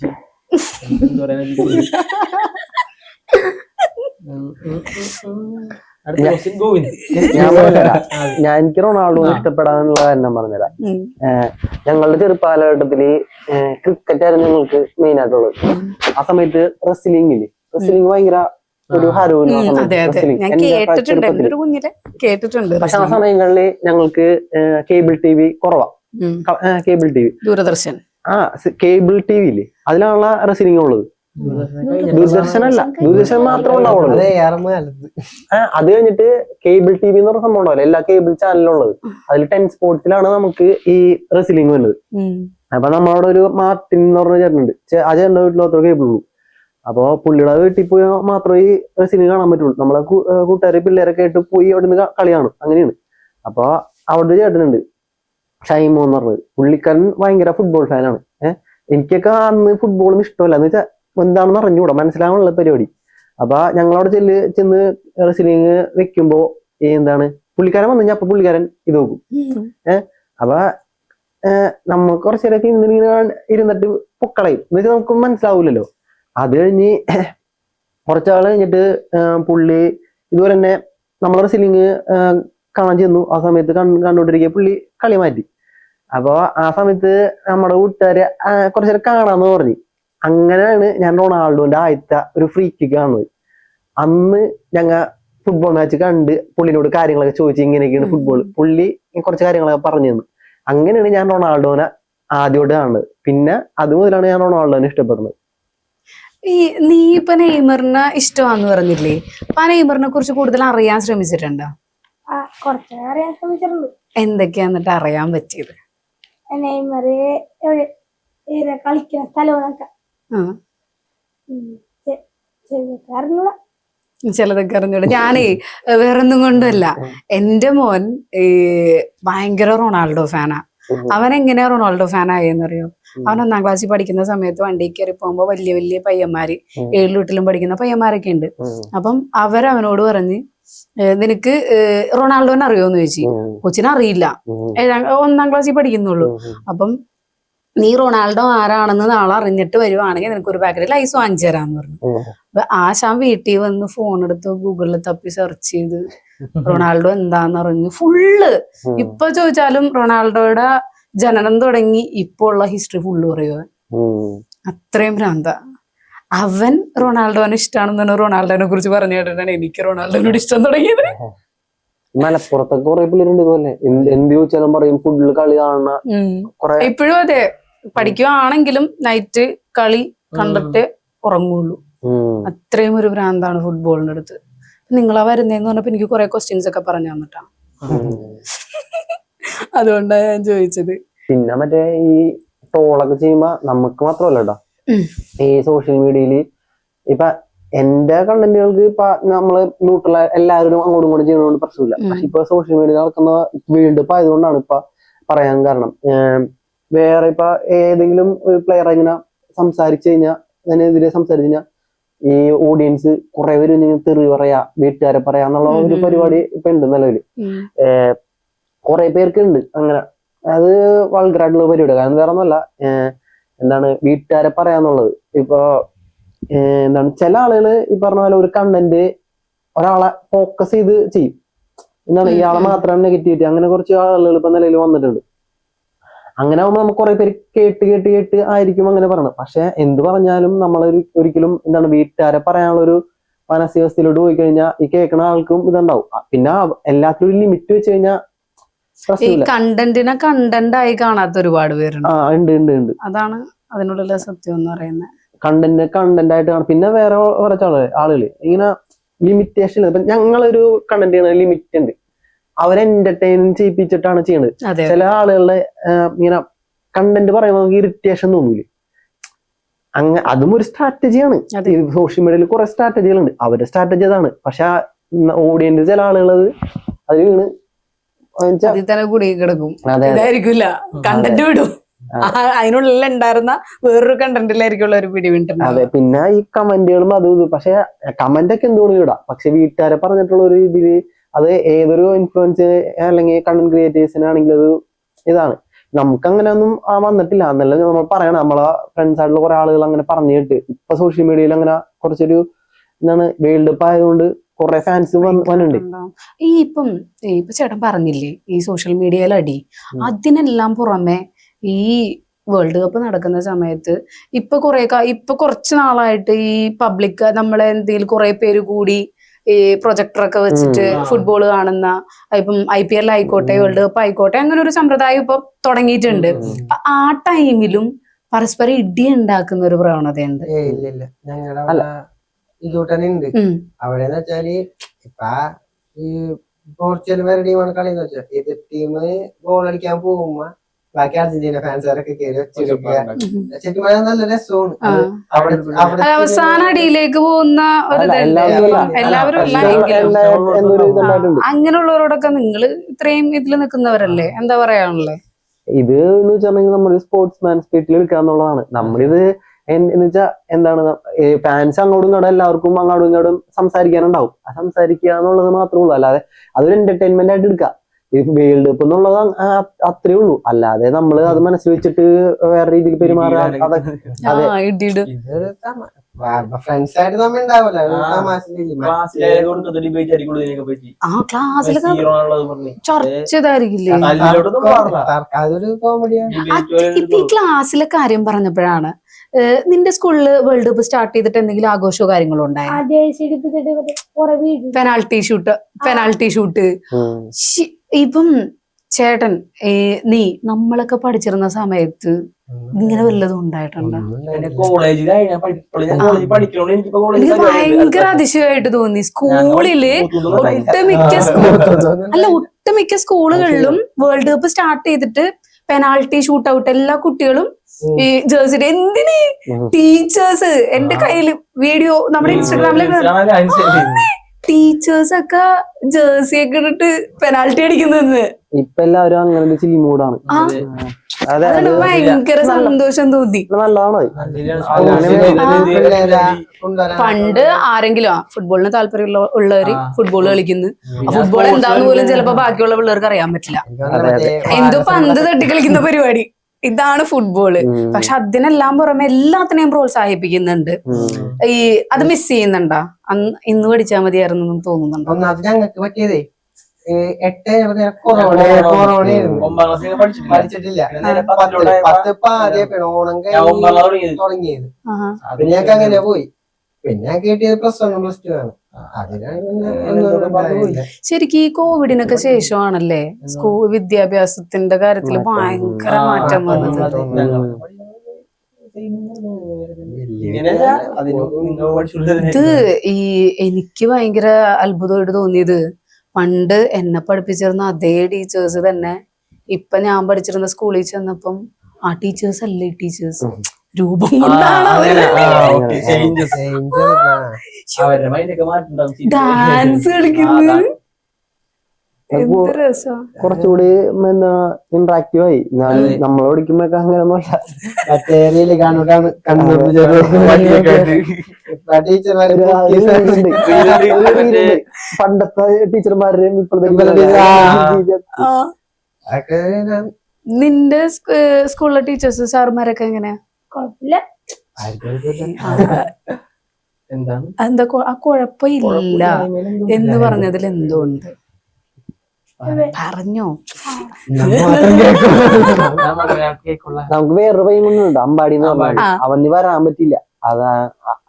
ഞാൻ എനിക്ക് റൊണാൾഡോനെ ഇഷ്ടപ്പെടാനുള്ള കാരണം പറഞ്ഞുതരാം. ഞങ്ങളുടെ ചെറുപ്പകാലഘട്ടത്തില് ക്രിക്കറ്റ് ആയിരുന്നു ഞങ്ങൾക്ക് മെയിൻ ആയിട്ടുള്ളത്. ആ സമയത്ത് റെസ്ലിംഗ് ഭയങ്കര ഒരു ഹരവും. പക്ഷെ ആ സമയങ്ങളില് ഞങ്ങൾക്ക് കേബിൾ ടി വി കുറവാ. Cable TV, Doordarshan, cable TV ഇല്ലേ, അതിലാണുള്ള റെസ്ലിംഗ് ഉള്ളത്. ദൂരദർശൻ അല്ല, ദൂരദർശൻ മാത്രമേ ഉണ്ടാവുള്ളൂ. അത് കഴിഞ്ഞിട്ട് കേബിൾ ടി വി എന്ന് പറഞ്ഞ സംഭവം ഉണ്ടാവില്ല, എല്ലാ കേബിൾ ചാനലും ഉള്ളത്. അതിൽ 10 സ്പോർട്സിലാണ് നമുക്ക് ഈ റെസ്ലിംഗ് വരുന്നത്. അപ്പൊ നമ്മളവിടെ ഒരു മാർട്ടിൻ എന്ന് പറഞ്ഞ ചേട്ടനുണ്ട്. ആ ചേട്ടൻ്റെ വീട്ടിൽ മാത്രമേ കേബിൾ ഉള്ളൂ. അപ്പൊ പുള്ളിയുടെ വീട്ടിൽ പോയി മാത്രമേ ഈ റെസ്ലിംഗ് കാണാൻ പറ്റുള്ളൂ. നമ്മളെ കൂട്ടുകാരെ പിള്ളേരൊക്കെ ആയിട്ട് പോയി അവിടെ നിന്ന് കളി കാണും. അങ്ങനെയാണ്. അപ്പൊ അവിടെ ചേട്ടനുണ്ട് ഷൈമോ എന്ന് പറഞ്ഞത്. പുള്ളിക്കാരൻ ഭയങ്കര ഫുട്ബോൾ ഫാനാണ്. എനിക്കൊക്കെ അന്ന് ഫുട്ബോളൊന്നും ഇഷ്ടമല്ല. എന്ന് വെച്ചാൽ എന്താണെന്ന് അറിഞ്ഞുകൂടാ, മനസ്സിലാവാനുള്ള പരിപാടി. അപ്പൊ ഞങ്ങളവിടെ ചെന്ന് റെസ്ലിംഗ് വെക്കുമ്പോ എന്താണ്, പുള്ളിക്കാരൻ വന്നു കഴിഞ്ഞാൽ അപ്പൊ പുള്ളിക്കാരൻ ഇത് നോക്കും. അപ്പൊ നമ്മൾ കുറച്ചേരൊക്കെ ഇരുന്നിട്ട് പൊക്കളയും. എന്ന് വെച്ചാൽ നമുക്ക് മനസ്സിലാവൂലല്ലോ. അത് കഴിഞ്ഞ് കുറച്ചാൾ കഴിഞ്ഞിട്ട് പുള്ളി ഇതുപോലെ തന്നെ നമ്മളെ റെസ്ലിംഗ് കാണാൻ ചെന്നു. ആ സമയത്ത് കണ്ടുകൊണ്ടിരിക്കുക പുള്ളി കളി മാറ്റി. അപ്പൊ ആ സമയത്ത് നമ്മുടെ കൂട്ടുകാരെ കുറച്ചേരം കാണാന്ന് പറഞ്ഞു. അങ്ങനെയാണ് ഞാൻ റൊണാൾഡോന്റെ ആദ്യത്തെ ഒരു ഫ്രീ കിക്ക് കാണുന്നത്. അന്ന് ഞങ്ങൾ ഫുട്ബോൾ മാച്ച് കണ്ട് പുള്ളിനോട് കാര്യങ്ങളൊക്കെ ചോദിച്ചു, ഇങ്ങനെയൊക്കെയാണ് ഫുട്ബോൾ. പുള്ളി കുറച്ച് കാര്യങ്ങളൊക്കെ പറഞ്ഞു തന്നു. അങ്ങനെയാണ് ഞാൻ റൊണാൾഡോനെ ആദ്യമായിട്ട് കാണുന്നത്. പിന്നെ അതുമുതലാണ് ഞാൻ റൊണാൾഡോനെ ഇഷ്ടപ്പെടുന്നത്. നീ ഇപ്പൊ നെയ്മറിനെ ഇഷ്ടമാന്ന് പറഞ്ഞില്ലേ, അപ്പൊ ആ നെയ്മറിനെ കുറിച്ച് കൂടുതൽ അറിയാൻ ശ്രമിച്ചിട്ടുണ്ടോ? കുറച്ച് അറിയാൻ ശ്രമിച്ചിട്ടുണ്ട്. എന്തൊക്കെയാ എന്നിട്ട് അറിയാൻ പറ്റിയത്? നെയ്മർ കളിക്കുന്ന സ്ഥലമൊക്കെ അറിഞ്ഞൂടാ. ചിലതൊക്കെ അറിഞ്ഞൂടാ. ഞാനേ വേറൊന്നും കൊണ്ടല്ല, എന്റെ മോൻ ഭയങ്കര റൊണാൾഡോ ഫാനാ. അവൻ എങ്ങനെയാ റൊണാൾഡോ ഫാൻ ആയെന്നറിയോ? അവൻ 1ാം ക്ലാസ്സിൽ പഠിക്കുന്ന സമയത്ത് വണ്ടി കയറി പോകുമ്പോ വലിയ വലിയ പയ്യന്മാര് 7 വീട്ടിലും പഠിക്കുന്ന പയ്യന്മാരൊക്കെ ഉണ്ട്. അപ്പം അവനോട് പറഞ്ഞ്, നിനക്ക് റൊണാൾഡോനെ അറിയോന്ന് ചോദിച്ചു. കൊച്ചിനെ അറിയില്ല, 1ാം ക്ലാസ്സിൽ പഠിക്കുന്നുള്ളൂ. അപ്പം നീ റൊണാൾഡോ ആരാണെന്ന് നാളെ അറിഞ്ഞിട്ട് വരുവാണെങ്കിൽ നിനക്ക് ഒരു പാക്കറ്റ് ലൈസ് വാങ്ങിച്ചു തരാന്ന് പറഞ്ഞു. അപ്പൊ ആശാൻ വീട്ടിൽ വന്ന് ഫോൺ എടുത്ത് ഗൂഗിളിൽ തപ്പി സെർച്ച് ചെയ്ത് റൊണാൾഡോ എന്താന്നറിഞ്ഞു ഫുള്ള്. ഇപ്പൊ ചോദിച്ചാലും റൊണാൾഡോയുടെ ജനനം തുടങ്ങി ഇപ്പൊ ഉള്ള ഹിസ്റ്ററി ഫുള്ള് പറയുക. അത്രയും ഭ്രാന്ത. അവൻ റൊണാൾഡോനെ ഇഷ്ടമാണെന്നാണ് റൊണാൾഡോനെ കുറിച്ച് പറഞ്ഞു കേട്ടിട്ടാണ് എനിക്ക് റൊണാൾഡോനോട് ഇഷ്ടം തുടങ്ങിയത്. മലപ്പുറത്തൊക്കെ കുറെ പിള്ളേരുണ്ട് ഇതുപോലെ. എന്ത് ചോദിച്ചാലും പറയും ഫുഡിൽ കളി കാണുന്ന. ഇപ്പോഴും അതെ, പഠിക്കുവാണെങ്കിലും നൈറ്റ് കളി കണ്ടിട്ട് ഉറങ്ങുള്ളൂ. അത്രയും ഒരു ഭ്രാന്താണ് ഫുട്ബോളിന്റെ അടുത്ത്. നിങ്ങളാ വരുന്നേന്ന് പറഞ്ഞപ്പോ എനിക്ക് കുറെ ക്വസ്റ്റ്യൻസ് ഒക്കെ പറഞ്ഞു തന്നിട്ടാ. അതുകൊണ്ടാണ് ഞാൻ ചോദിച്ചത്. പിന്നെ മറ്റേ ഈ ട്രോളൊക്കെ ചെയ്യുമ്പോ നമുക്ക് മാത്രമല്ല കേട്ടോ, ഈ സോഷ്യൽ മീഡിയയില് ഇപ്പൊ എന്റെ കണ്ടന്റുകൾക്ക് ഇപ്പൊ നമ്മള് ന്യൂട്രൽ എല്ലാവരും അങ്ങോട്ടും ഇങ്ങോട്ടും ചെയ്യുന്നതുകൊണ്ട് പ്രശ്നമില്ല. പക്ഷെ ഇപ്പൊ സോഷ്യൽ മീഡിയ നടക്കുന്ന വേൾഡ് കപ്പ് ആയതുകൊണ്ടാണ് ഇപ്പൊ പറയാൻ കാരണം. വേറെ ഇപ്പൊ ഏതെങ്കിലും ഒരു പ്ലെയർ ഇങ്ങനെ സംസാരിച്ചു കഴിഞ്ഞാൽ, അതിനെതിരെ സംസാരിച്ചു കഴിഞ്ഞാൽ ഈ ഓഡിയൻസ് കുറെ പേര് തെറി പറയാ, വീട്ടുകാരെ പറയാ എന്നുള്ള ഒരു പരിപാടി ഇപ്പൊ ഉണ്ട് നിലവില്. കുറെ പേർക്ക് ഉണ്ട് അങ്ങനെ. അത് വൾഗറായിട്ടുള്ള പരിപാടി. കാരണം വേറെ ഒന്നുമല്ല, എന്താണ് വീട്ടുകാരെ പറയാന്നുള്ളത്. ഇപ്പൊ എന്താണ് ചില ആളുകള് ഈ പറഞ്ഞ പോലെ ഒരു കണ്ടന്റ് ഒരാളെ ഫോക്കസ് ചെയ്ത് ചെയ്യും. എന്താണ് ഇയാളെ മാത്രം നെഗറ്റിവിറ്റി, അങ്ങനെ കുറച്ച് ആളുകൾ ഇപ്പൊ നിലയിൽ വന്നിട്ടുണ്ട്. അങ്ങനെ ആകുമ്പോൾ നമുക്ക് കുറെ പേര് കേട്ട് ആയിരിക്കും അങ്ങനെ പറയണം. പക്ഷെ എന്ത് പറഞ്ഞാലും നമ്മളൊരു ഒരിക്കലും എന്താണ് വീട്ടുകാരെ പറയാനുള്ള ഒരു മാനസികാവസ്ഥയിലോട്ട് പോയി കഴിഞ്ഞാൽ ഈ കേൾക്കുന്ന ആൾക്കും ഇതുണ്ടാവും. പിന്നെ എല്ലാത്തിലും ഒരു ലിമിറ്റ് വെച്ച് കഴിഞ്ഞാൽ ഈ കണ്ടന്റിനെ കണ്ടന്റായി കാണാത്ത ഒരുപാട് പേരുണ്ട്. ഉണ്ട്. അതാണ് അതിനുള്ള സത്യം എന്ന് പറയുന്നത്. കണ്ടന്റ് ആയിട്ട് കാണും. പിന്നെ വേറെ കുറച്ച് ആളുകള് ഇങ്ങനെ ലിമിറ്റേഷൻ. ഇപ്പൊ ഞങ്ങളൊരു കണ്ടന്റ് ലിമിറ്റ് ഉണ്ട്, അവരെ എന്റർടൈൻ ചെയ്യിപ്പിച്ചിട്ടാണ് ചെയ്യണത്. ചില ആളുകളുടെ ഇങ്ങനെ കണ്ടന്റ് പറയുമ്പോൾ നമുക്ക് ഇറിറ്റേഷൻ തോന്നൂല. അതും ഒരു സ്ട്രാറ്റജിയാണ്. സോഷ്യൽ മീഡിയയിൽ കുറെ സ്ട്രാറ്റജികളുണ്ട്, അവരുടെ സ്ട്രാറ്റജി അതാണ്. പക്ഷെ ഓഡിയൻസ് ചില ആളുകൾ അത് വീണ് കിടക്കും. ഇതായിരിക്കില്ല, കണ്ടന്റ് വിടും, അതിനുള്ളിൽ ഉണ്ടായിരുന്ന വേറൊരു കണ്ടന്റിലായിരിക്കുള്ള ഒരു പിടി വീണ്ടും. അതെ. പിന്നെ ഈ കമന്റുകളും അതും ഇത്. പക്ഷെ കമന്റ് ഒക്കെ എന്തുകൊണ്ട് ഇടാം, പക്ഷെ വീട്ടുകാരെ പറഞ്ഞിട്ടുള്ള ഒരു ഇതില് അത് ഏതൊരു ഇൻഫ്ലുവൻസ് അല്ലെങ്കിൽ കണ്ടന്റ് ക്രിയേറ്റേഴ്സിനാണെങ്കിലും അത് ഇതാണ്. നമുക്ക് അങ്ങനെ ഒന്നും വന്നിട്ടില്ല എന്നല്ല നമ്മൾ പറയണം. നമ്മളെ ഫ്രണ്ട്സ് ആയിട്ടുള്ള കുറെ ആളുകൾ അങ്ങനെ പറഞ്ഞു കേട്ട് ഇപ്പൊ സോഷ്യൽ മീഡിയയിൽ അങ്ങനെ കുറച്ചൊരു എന്താണ് വേൾഡ് കപ്പ് ആയതുകൊണ്ട് കുറെ ഫാൻസ് വന്നിട്ടുണ്ട്. ഇപ്പൊ ചേട്ടൻ പറഞ്ഞില്ലേ ഈ സോഷ്യൽ മീഡിയയിൽ അടി, അതിനെല്ലാം പുറമെ ഈ വേൾഡ് കപ്പ് നടക്കുന്ന സമയത്ത് ഇപ്പൊ കുറച്ച് നാളായിട്ട് ഈ പബ്ലിക് നമ്മളെ എന്തെങ്കിലും കുറെ പേര് കൂടി ഈ പ്രൊജക്ടറൊക്കെ വെച്ചിട്ട് ഫുട്ബോൾ കാണുന്ന, ഇപ്പം IPL ആയിക്കോട്ടെ വേൾഡ് കപ്പ് ആയിക്കോട്ടെ, അങ്ങനെ ഒരു സമ്പ്രദായം ഇപ്പൊ തുടങ്ങിയിട്ടുണ്ട്. ആ ടൈമിലും പരസ്പരം ഇടി ഉണ്ടാക്കുന്ന ഒരു പ്രവണതയുണ്ട്. ഇല്ല, ഞങ്ങളുടെ ഇതൂട്ടനെ ഉണ്ട്. അവിടെന്ന് വെച്ചാല് ഇപ്പൊ ഈ പോർച്ചുഗൽ വേറെ ടീമാണ് കളിയെന്ന് വെച്ചാൽ എതിർ ടീം ഗോൾ അടിക്കാൻ പോകുമ്പോ ബാക്കി അർജന്റീന ഫാൻസുകാരൊക്കെ കയറി വെച്ചെടുക്കുക. ശരിക്കും നല്ല രസമാണ്. അവസാന അടിയിലേക്ക് പോകുന്ന എല്ലാവരും അങ്ങനെയുള്ളവരോടൊക്കെ നിങ്ങൾ ഇത്രയും ഇതിൽ നിൽക്കുന്നവരല്ലേ, എന്താ പറയാനുള്ളത്? ഇത് എന്ന് വെച്ചിട്ടുണ്ടെങ്കിൽ നമ്മൾ സ്പോർട്സ്മാൻ സ്പിരിറ്റിൽ എടുക്കാന്നുള്ളതാണ്. നമ്മളിത് എന്ന് വെച്ചാൽ എന്താണ്, ഫാൻസ് അങ്ങോട്ടും ഇങ്ങോട്ടും എല്ലാവർക്കും അങ്ങോട്ടും ഇങ്ങോട്ടും സംസാരിക്കാനുണ്ടാവും. ആ സംസാരിക്കുക എന്നുള്ളത് മാത്രമേ ഉള്ളൂ. അല്ലാതെ അതൊരു എന്റർടൈൻമെന്റ് ആയിട്ട് എടുക്കുക. ഈ വേൾഡ് കപ്പ് എന്നുള്ളത് അത്രേ ഉള്ളൂ. അല്ലാതെ നമ്മള് അത് മനസ്സിൽ വെച്ചിട്ട് വേറെ രീതിയിൽ പെരുമാറുക ഫ്രണ്ട്സ് ആയിട്ട് നമ്മ ഉണ്ടാവില്ല. അതൊരു കോമഡിയാണ്. ഈ ക്ലാസ്സിലെ കാര്യം പറഞ്ഞപ്പോഴാണ്, നിന്റെ സ്കൂളില് വേൾഡ് കപ്പ് സ്റ്റാർട്ട് ചെയ്തിട്ട് എന്തെങ്കിലും ആഘോഷമോ കാര്യങ്ങളോ ഉണ്ടായോ? Penalty shoot. ഇപ്പം ചേട്ടൻ നമ്മളൊക്കെ പഠിച്ചിരുന്ന സമയത്ത് ഇങ്ങനെ വല്ലതും ഉണ്ടായിട്ടുണ്ടോ? എനിക്ക് ഭയങ്കര അതിശയമായിട്ട് തോന്നി. സ്കൂളില് ഒട്ടുമിക്ക സ്കൂളുകളിലും വേൾഡ് കപ്പ് സ്റ്റാർട്ട് ചെയ്തിട്ട് പെനാൾട്ടി ഷൂട്ട് ഔട്ട് എല്ലാ കുട്ടികളും ഈ ജേഴ്സിയുടെ. എന്തിന് ടീച്ചേഴ്സ്, എന്റെ കയ്യില് വീഡിയോ നമ്മുടെ ഇൻസ്റ്റാഗ്രാമില് ടീച്ചേഴ്സ് ഒക്കെ ജേഴ്സി ഒക്കെ ഇട്ടിട്ട് പെനാൾട്ടി അടിക്കുന്നത്. ഇപ്പൊ എല്ലാവരും അങ്ങനെ ചില്ലി മൂടാണ്. ഭയങ്കര സന്തോഷം തോന്നി. നല്ലതാണ്. പണ്ട് ആരെങ്കിലും ഫുട്ബോളിന് താല്പര്യം ഉള്ളവര് ഫുട്ബോൾ കളിക്കുന്നു. ഫുട്ബോൾ എന്താന്ന് പോലും ചിലപ്പോ ബാക്കിയുള്ള പിള്ളേർക്ക് അറിയാൻ പറ്റില്ല. എന്തോ പന്ത് തട്ടി കളിക്കുന്ന പരിപാടി, ഇതാണ് ഫുട്ബോള്. പക്ഷെ അതിനെല്ലാം പുറമെ എല്ലാത്തിനെയും പ്രോത്സാഹിപ്പിക്കുന്നുണ്ട്. ഈ അത് മിസ് ചെയ്യുന്നുണ്ടാ? ഇന്ന് പഠിച്ചാൽ മതിയായിരുന്നു എന്ന് തോന്നുന്നുണ്ടോ? ഒന്നാമത് ഞങ്ങൾക്ക് പറ്റിയതേ 8 കൊറോണ പഠിച്ചിട്ടില്ല. 10 ആദ്യം ഓണം തുടങ്ങിയത്. പിന്നെ ഞങ്ങൾക്ക് അങ്ങനെ പോയി. പിന്നെ കിട്ടിയത് +1 +2 ആണ്. അതിനാണ് പിന്നെ ഒന്നും ഉണ്ടായില്ല. ശരിക്കും ഈ കോവിഡിനൊക്കെ ശേഷമാണല്ലേ സ്കൂൾ വിദ്യാഭ്യാസത്തിന്റെ കാര്യത്തിൽ ഭയങ്കര മാറ്റം വന്നത്. ഇത് ഈ എനിക്ക് ഭയങ്കര അത്ഭുതമായിട്ട് തോന്നിയത് പണ്ട് എന്നെ പഠിപ്പിച്ചിരുന്ന അതേ ടീച്ചേഴ്സ് തന്നെ ഇപ്പൊ ഞാൻ പഠിച്ചിരുന്ന സ്കൂളിൽ ചെന്നപ്പം ആ ടീച്ചേഴ്സ് അല്ലേ ഈ ടീച്ചേഴ്സ് രൂപം കൊണ്ടാണ് അവര് ഡാൻസ് കളിക്കുന്നത്. എന്ത് രസാ. കുറച്ചുകൂടി എന്താ ഇന്ററാക്റ്റീവ് ആയി. നമ്മൾ പഠിക്കുമ്പോഴൊക്കെ അങ്ങനെ ഒന്നുമല്ല. മറ്റേരിയയില് പണ്ടത്തെ ടീച്ചർമാരുടെയും ഇപ്പോഴത്തെ നിന്റെ സ്കൂളിലെ ടീച്ചേഴ്സ് സാറുമാരൊക്കെ എങ്ങനെയാ? കുഴപ്പമില്ല. എന്താണ് എന്താ ആ കുഴപ്പമില്ല എന്ന് പറഞ്ഞതിൽ എന്തുകൊണ്ട് പറഞ്ഞോ? നമുക്ക് വേറൊരു പയ്യനുണ്ട് അമ്പാടി എന്ന് പറഞ്ഞാൽ അവന് വരാൻ പറ്റില്ല. അതാ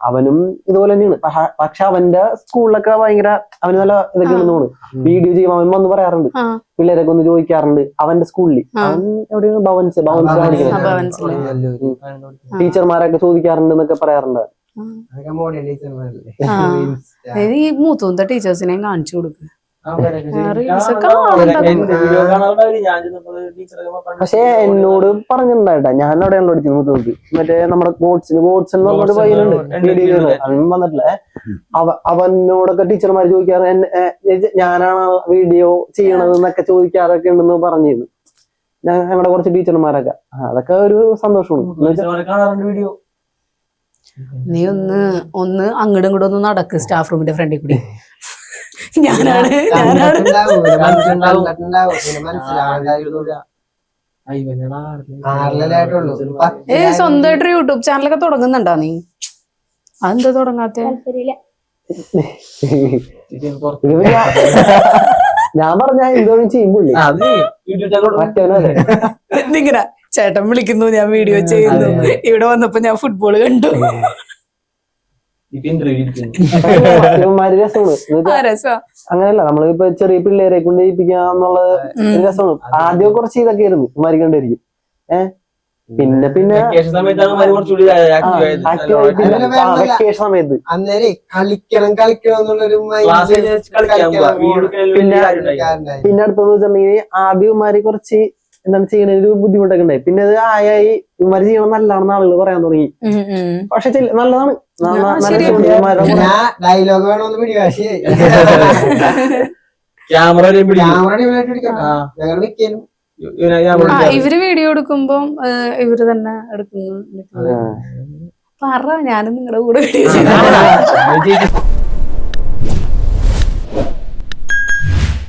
അവനും ഇതുപോലെ തന്നെയാണ്. പക്ഷെ അവന്റെ സ്കൂളിലൊക്കെ ഭയങ്കര അവന് നല്ല ഇതൊക്കെ ഉണ്ടെന്ന് തോന്നുന്നു. വീഡിയോ ചെയ്യുമ്പോൾ അവൻ വന്ന് പറയാറുണ്ട്, പിള്ളേരൊക്കെ ഒന്ന് ചോദിക്കാറുണ്ട്. അവന്റെ സ്കൂളിൽ അവൻ എവിടെയാണ് ഭവൻസ് ടീച്ചർമാരൊക്കെ ചോദിക്കാറുണ്ട് എന്നൊക്കെ പറയാറുണ്ട്. ഈ മൂത്തൂന്ത ടീച്ചേഴ്സിനെയും കാണിച്ചു കൊടുക്കുക. പക്ഷെ എന്നോട് പറഞ്ഞിട്ടുണ്ടായിട്ടാ, ഞാൻ അവിടെയാണ് പഠിച്ചത്. മറ്റേ നമ്മുടെ ഗോഡ്സ് എന്ന് പറഞ്ഞൊരു പയ്യനുണ്ട് വീഡിയോ അവൻ വന്നിട്ടില്ല. അവനോടൊക്കെ ടീച്ചർമാർ ചോദിക്കാറ് ഞാനാണ് വീഡിയോ ചെയ്യണത് എന്നൊക്കെ ചോദിക്കാറൊക്കെ ഉണ്ടെന്ന് പറഞ്ഞിരുന്നു ഞങ്ങളുടെ കുറച്ച് ടീച്ചർമാരൊക്കെ. അതൊക്കെ ഒരു സന്തോഷമാണ്. നീ ഒന്ന് അങ്ങോട്ടും ഇങ്ങോട്ടും ഒന്ന് നടക്ക് സ്റ്റാഫ് റൂമിന്റെ ഫ്രണ്ടിൽ കൂടി. ഞാനാണ് സ്വന്തമായിട്ടൊരു യൂട്യൂബ് ചാനലൊക്കെ തുടങ്ങുന്നുണ്ടോ നീ? അതെന്താ തുടങ്ങാത്ത? ഞാൻ പറഞ്ഞ എന്തോന്നും ചെയ്യുമ്പോഴേ ഇങ്ങനെ ചേട്ടൻ വിളിക്കുന്നു, ഞാൻ വീഡിയോ ചെയ്യുന്നു, ഇവിടെ വന്നപ്പോ ഞാൻ ഫുട്ബോൾ കണ്ടു. അങ്ങനെയല്ല, നമ്മളിപ്പോ ചെറിയ പിള്ളേരെ കൊണ്ട് ചെയ്യിപ്പിക്കുക എന്നുള്ളത് രസമാണ്. ആദ്യം കുറച്ച് ഇതൊക്കെ ആയിരുന്നു മരിക്കണ്ടായിരിക്കും. പിന്നെ വെക്കേഷൻ സമയത്ത് പിന്നെ അടുത്തെന്ന് വെച്ചിട്ടുണ്ടെങ്കിൽ ആദ്യമാര് കുറച്ച് എന്താണ് ചെയ്യണ ഒരു ബുദ്ധിമുട്ടൊക്കെ ഉണ്ടായി. പിന്നെ അത് ആയി ഇവന്മാര് ചെയ്യണം നല്ലതാണെന്ന് ആളുകൾ പറയാൻ തുടങ്ങി. പക്ഷെ നല്ലതാണ്. ഡയലോഗ് വേണമെന്ന് പിടിക്കാശി ഇവര് വീഡിയോ എടുക്കുമ്പോ ഇവര് തന്നെ എടുക്കുന്നു. പറ ഞാനും നിങ്ങളുടെ കൂടെ വീഡിയോ